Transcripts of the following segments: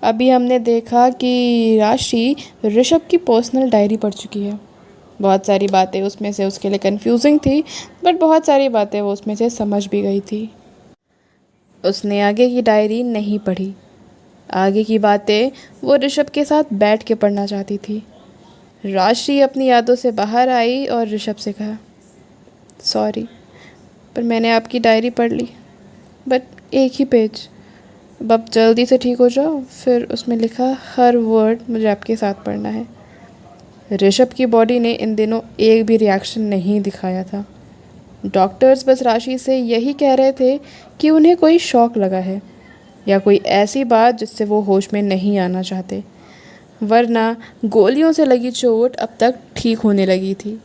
अभी हमने देखा कि राशि ऋषभ की पर्सनल डायरी पढ़ चुकी है। बहुत सारी बातें उसमें से उसके लिए कंफ्यूजिंग थी, बट बहुत सारी बातें वो उसमें से समझ भी गई थी। उसने आगे की डायरी नहीं पढ़ी। आगे की बातें वो ऋषभ के साथ बैठ के पढ़ना चाहती थी। राशि अपनी यादों से बाहर आई और ऋषभ से कहा, सॉरी, पर मैंने आपकी डायरी पढ़ ली, बट एक ही पेज। अब आप जल्दी से ठीक हो जाओ। फिर उसमें लिखा, हर वर्ड मुझे आपके साथ पढ़ना है। ऋषभ की बॉडी ने इन दिनों एक भी रिएक्शन नहीं दिखाया था। डॉक्टर्स बस राशि से यही कह रहे थे कि उन्हें कोई शॉक लगा है या कोई ऐसी बात जिससे वो होश में नहीं आना चाहते, वरना गोलियों से लगी चोट अब तक ठीक होने लगी थी।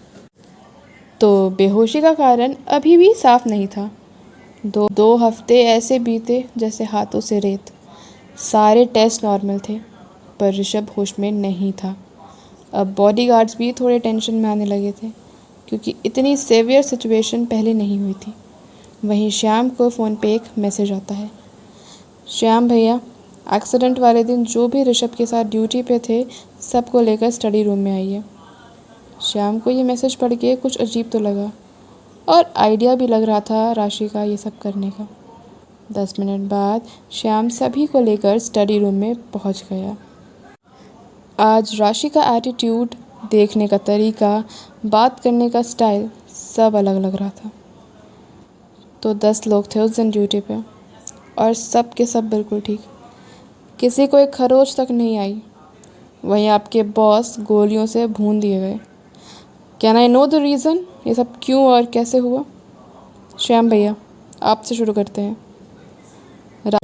तो बेहोशी का कारण अभी भी साफ नहीं था। दो हफ्ते ऐसे बीते जैसे हाथों से रेत। सारे टेस्ट नॉर्मल थे, पर ऋषभ होश में नहीं था। अब बॉडीगार्ड्स भी थोड़े टेंशन में आने लगे थे, क्योंकि इतनी सेवियर सिचुएशन पहले नहीं हुई थी। वहीं श्याम को फ़ोन पे एक मैसेज आता है, श्याम भैया, एक्सीडेंट वाले दिन जो भी ऋषभ के साथ ड्यूटी पे थे, सबको लेकर स्टडी रूम में आइए। श्याम को ये मैसेज पढ़ के कुछ अजीब तो लगा, और आइडिया भी लग रहा था राशि का ये सब करने का। 10 मिनट बाद श्याम सभी को लेकर स्टडी रूम में पहुंच गया। आज राशि का एटीट्यूड, देखने का तरीका, बात करने का स्टाइल सब अलग लग रहा था। तो 10 लोग थे उस दिन ड्यूटी पे, और सब के सब बिल्कुल ठीक। किसी को एक खरोच तक नहीं आई। वहीं आपके बॉस गोलियों से भून दिए गए। Can I know the reason, ये सब क्यों और कैसे हुआ? श्याम भैया, आपसे शुरू करते हैं।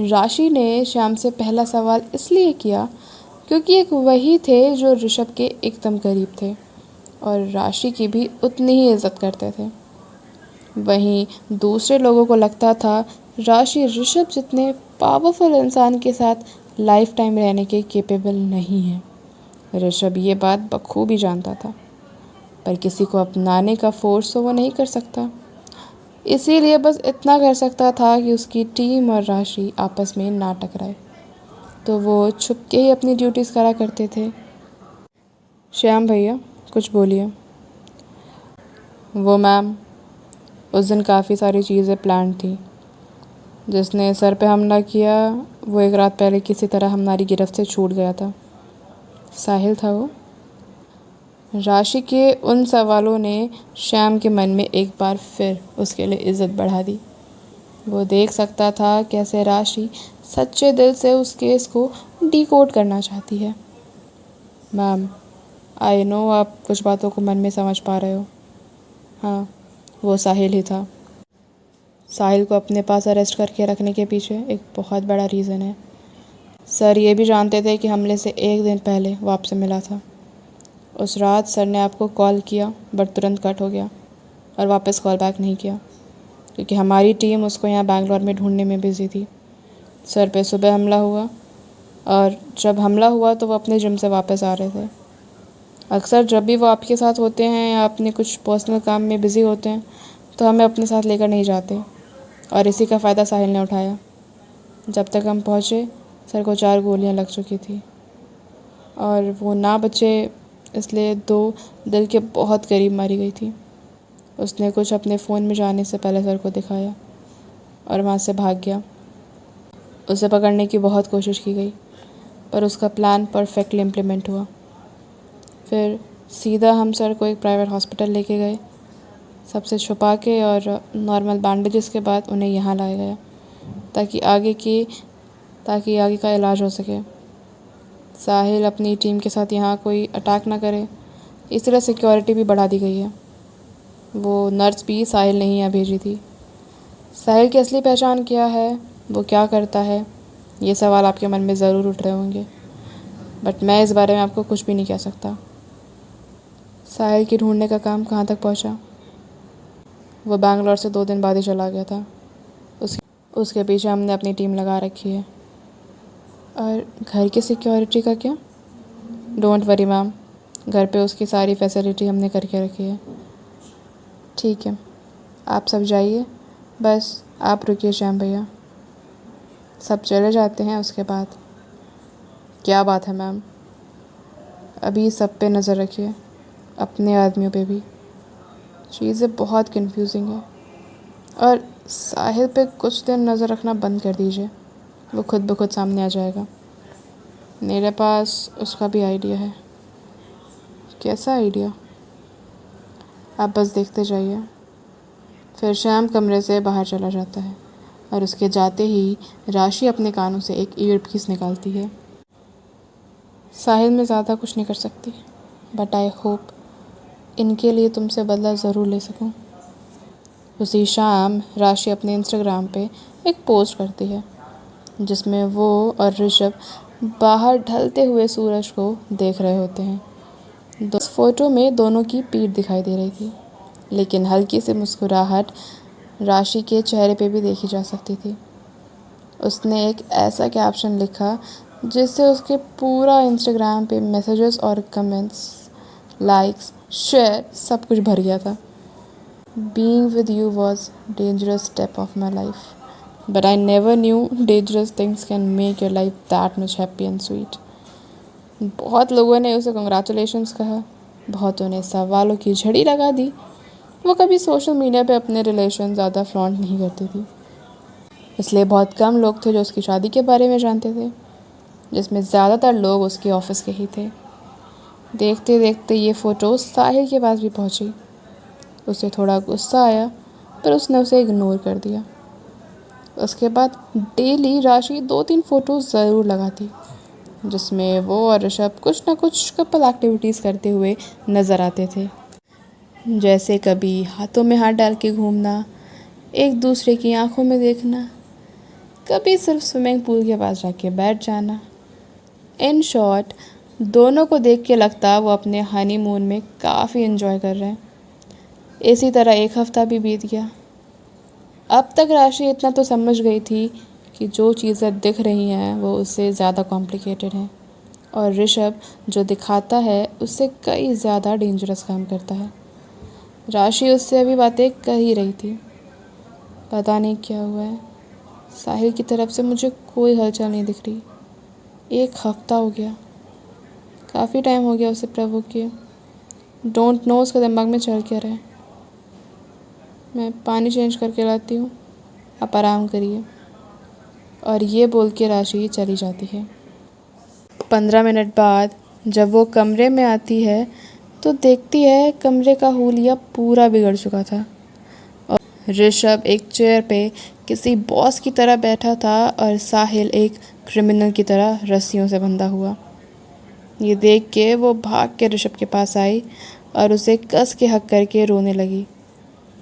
राशि ने श्याम से पहला सवाल इसलिए किया क्योंकि एक वही थे जो ऋषभ के एकदम करीब थे और राशि की भी उतनी ही इज्जत करते थे। वहीं दूसरे लोगों को लगता था राशि ऋषभ जितने पावरफुल इंसान के साथ लाइफ टाइम रहने के केपेबल नहीं है। ऋषभ ये बात बखूबी जानता था, पर किसी को अपनाने का फोर्स तो वो नहीं कर सकता। इसीलिए बस इतना कर सकता था कि उसकी टीम और राशि आपस में ना टकराए। तो वो छुप के ही अपनी ड्यूटीज़ करा करते थे। श्याम भैया, कुछ बोलिए। वो मैम, उस दिन काफ़ी सारी चीज़ें प्लान थी। जिसने सर पे हमला किया वो एक रात पहले किसी तरह हमारी गिरफ्त से छूट गया था। साहिल था वो। राशि के उन सवालों ने श्याम के मन में एक बार फिर उसके लिए इज्जत बढ़ा दी। वो देख सकता था कैसे राशि सच्चे दिल से उस केस को डिकोड करना चाहती है। मैम, आई नो आप कुछ बातों को मन में समझ पा रहे हो। हाँ, वो साहिल ही था। साहिल को अपने पास अरेस्ट करके रखने के पीछे एक बहुत बड़ा रीज़न है। सर ये भी जानते थे कि हमले से एक दिन पहले वो आपसे मिला था। उस रात सर ने आपको कॉल किया, बट तुरंत कट हो गया और वापस कॉल बैक नहीं किया, क्योंकि हमारी टीम उसको यहाँ बैंगलोर में ढूंढने में बिज़ी थी। सर पे सुबह हमला हुआ, और जब हमला हुआ तो वो अपने जिम से वापस आ रहे थे। अक्सर जब भी वो आपके साथ होते हैं या अपने कुछ पर्सनल काम में बिज़ी होते हैं, तो हमें अपने साथ लेकर नहीं जाते, और इसी का फ़ायदा साहिल ने उठाया। जब तक हम पहुँचे, सर को 4 गोलियाँ लग चुकी थी, और वो ना बचे इसलिए 2 दिल के बहुत करीब मारी गई थी। उसने कुछ अपने फ़ोन में जाने से पहले सर को दिखाया और वहाँ से भाग गया। उसे पकड़ने की बहुत कोशिश की गई, पर उसका प्लान परफेक्टली इम्प्लीमेंट हुआ। फिर सीधा हम सर को एक प्राइवेट हॉस्पिटल लेके गए, सबसे छुपा के, और नॉर्मल बैंडेजेस के बाद उन्हें यहाँ लाया गया ताकि आगे का इलाज हो सके। साहिल अपनी टीम के साथ यहाँ कोई अटैक ना करे, इस तरह सिक्योरिटी भी बढ़ा दी गई है। वो नर्स भी साहिल ने ही यहाँ भेजी थी। साहिल की असली पहचान क्या है, वो क्या करता है, ये सवाल आपके मन में ज़रूर उठ रहे होंगे, बट मैं इस बारे में आपको कुछ भी नहीं कह सकता। साहिल की ढूंढने का काम कहाँ तक पहुँचा? वो बैंगलोर से 2 दिन बाद ही चला गया था। उसके पीछे हमने अपनी टीम लगा रखी है। और घर की सिक्योरिटी का क्या? डोंट वरी मैम, घर पे उसकी सारी फैसिलिटी हमने करके रखी है। ठीक है, आप सब जाइए, बस आप रुकिए श्याम भैया। सब चले जाते हैं। उसके बाद क्या बात है मैम? अभी सब पे नज़र रखिए, अपने आदमियों पे भी। चीज़ें बहुत कंफ्यूजिंग है। और साहिल पे कुछ दिन नज़र रखना बंद कर दीजिए, वो खुद ब खुद सामने आ जाएगा। मेरे पास उसका भी आइडिया है। कैसा आइडिया? आप बस देखते जाइए। फिर श्याम कमरे से बाहर चला जाता है और उसके जाते ही राशि अपने कानों से एक ईयरपीस निकालती है। साहिल मैं ज़्यादा कुछ नहीं कर सकती, बट आई होप इनके लिए तुमसे बदला ज़रूर ले सकूं। उसी शाम राशि अपने इंस्टाग्राम पे एक पोस्ट करती है जिसमें वो और ऋषभ बाहर ढलते हुए सूरज को देख रहे होते हैं। इस फोटो में दोनों की पीठ दिखाई दे रही थी, लेकिन हल्की सी मुस्कुराहट राशि के चेहरे पे भी देखी जा सकती थी। उसने एक ऐसा कैप्शन लिखा जिससे उसके पूरा इंस्टाग्राम पे मैसेजेस और कमेंट्स, लाइक्स, शेयर सब कुछ भर गया था। Being with you was dangerous step of my life, but I never knew dangerous things can make your life that much happy and sweet. बहुत लोगों ने उसे कंग्रेचुलेशंस कहा, बहुतों ने सवालों की झड़ी लगा दी। वो कभी सोशल मीडिया पे अपने रिलेशन ज़्यादा फ्लॉन्ट नहीं करती थी, इसलिए बहुत कम लोग थे जो उसकी शादी के बारे में जानते थे, जिसमें ज़्यादातर लोग उसके ऑफिस के ही थे। देखते देखते ये फ़ोटो साहिल के पास भी पहुंची। उसे थोड़ा गुस्सा आया, पर उसने उसे इग्नोर कर दिया। उसके बाद डेली राशि 2-3 फ़ोटोज़ ज़रूर लगाती, जिसमें वो और ऋषभ कुछ ना कुछ कपल एक्टिविटीज़ करते हुए नज़र आते थे। जैसे कभी हाथों में हाथ डाल के घूमना, एक दूसरे की आंखों में देखना, कभी सिर्फ स्विमिंग पूल के पास जाके बैठ जाना। इन शॉर्ट, दोनों को देख के लगता वो अपने हनीमून में काफ़ी एंजॉय कर रहे हैं। इसी तरह एक हफ़्ता भी बीत गया। अब तक राशि इतना तो समझ गई थी कि जो चीज़ें दिख रही हैं वो उससे ज़्यादा कॉम्प्लिकेटेड हैं, और ऋषभ जो दिखाता है उससे कई ज़्यादा डेंजरस काम करता है। राशि उससे अभी बातें कर ही रही थी। पता नहीं क्या हुआ है, साहिल की तरफ से मुझे कोई हलचल नहीं दिख रही। 1 हफ़्ता हो गया, काफ़ी टाइम हो गया उसे प्रवोक किए। डोंट नो उसके दिमाग में चल क्या रहा है। मैं पानी चेंज करके लाती हूँ, आप आराम करिए। और ये बोल के राशि चली जाती है। 15 मिनट बाद जब वो कमरे में आती है तो देखती है कमरे का हुलिया पूरा बिगड़ चुका था और ऋषभ एक चेयर पे किसी बॉस की तरह बैठा था और साहिल एक क्रिमिनल की तरह रस्सियों से बंधा हुआ। ये देख के वो भाग के ऋषभ के पास आई और उसे कस के हक करके रोने लगी।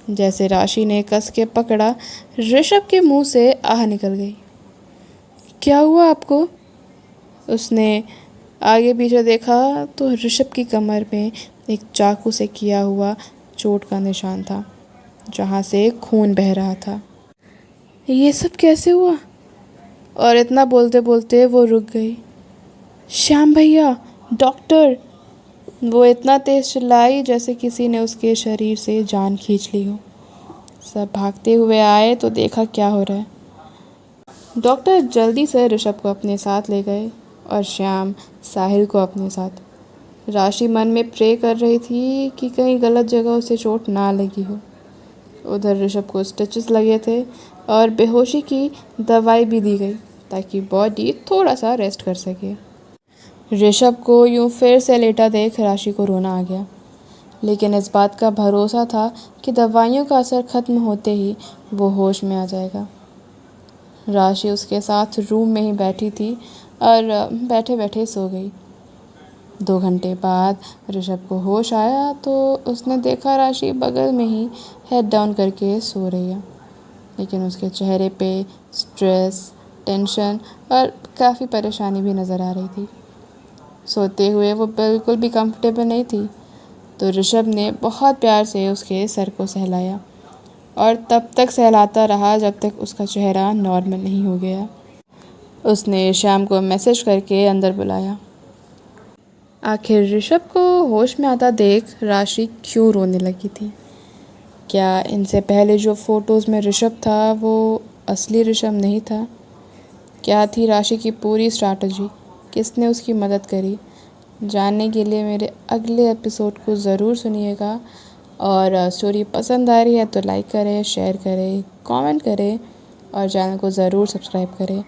जैसे राशि ने कस के पकड़ा, ऋषभ के मुंह से आह निकल गई। क्या हुआ आपको? उसने आगे पीछे देखा तो ऋषभ की कमर में एक चाकू से किया हुआ चोट का निशान था, जहाँ से खून बह रहा था। ये सब कैसे हुआ? और इतना बोलते बोलते वो रुक गई। श्याम भैया, डॉक्टर! वो इतना तेज चिल्लाई जैसे किसी ने उसके शरीर से जान खींच ली हो। सब भागते हुए आए तो देखा क्या हो रहा है। डॉक्टर जल्दी से ऋषभ को अपने साथ ले गए और श्याम साहिल को अपने साथ। राशि मन में प्रे कर रही थी कि कहीं गलत जगह उसे चोट ना लगी हो। उधर ऋषभ को स्टिचेस लगे थे और बेहोशी की दवाई भी दी गई ताकि बॉडी थोड़ा सा रेस्ट कर सके। ऋषभ को यूं फिर से लेटा देख राशि को रोना आ गया, लेकिन इस बात का भरोसा था कि दवाइयों का असर ख़त्म होते ही वो होश में आ जाएगा। राशि उसके साथ रूम में ही बैठी थी और बैठे बैठे सो गई। 2 घंटे बाद ऋषभ को होश आया तो उसने देखा राशि बगल में ही हेड डाउन करके सो रही है, लेकिन उसके चेहरे पे स्ट्रेस, टेंशन और काफ़ी परेशानी भी नज़र आ रही थी। सोते हुए वो बिल्कुल भी कंफर्टेबल नहीं थी, तो ऋषभ ने बहुत प्यार से उसके सर को सहलाया और तब तक सहलाता रहा जब तक उसका चेहरा नॉर्मल नहीं हो गया। उसने श्याम को मैसेज करके अंदर बुलाया। आखिर ऋषभ को होश में आता देख राशि क्यों रोने लगी थी? क्या इनसे पहले जो फ़ोटोज़ में ऋषभ था वो असली ऋषभ नहीं था? क्या थी राशि की पूरी स्ट्रैटेजी किसने उसकी मदद करी। जानने के लिए मेरे अगले एपिसोड को ज़रूर सुनिएगा। और स्टोरी पसंद आ रही है तो लाइक करें, शेयर करें, कमेंट करें और चैनल को ज़रूर सब्सक्राइब करें।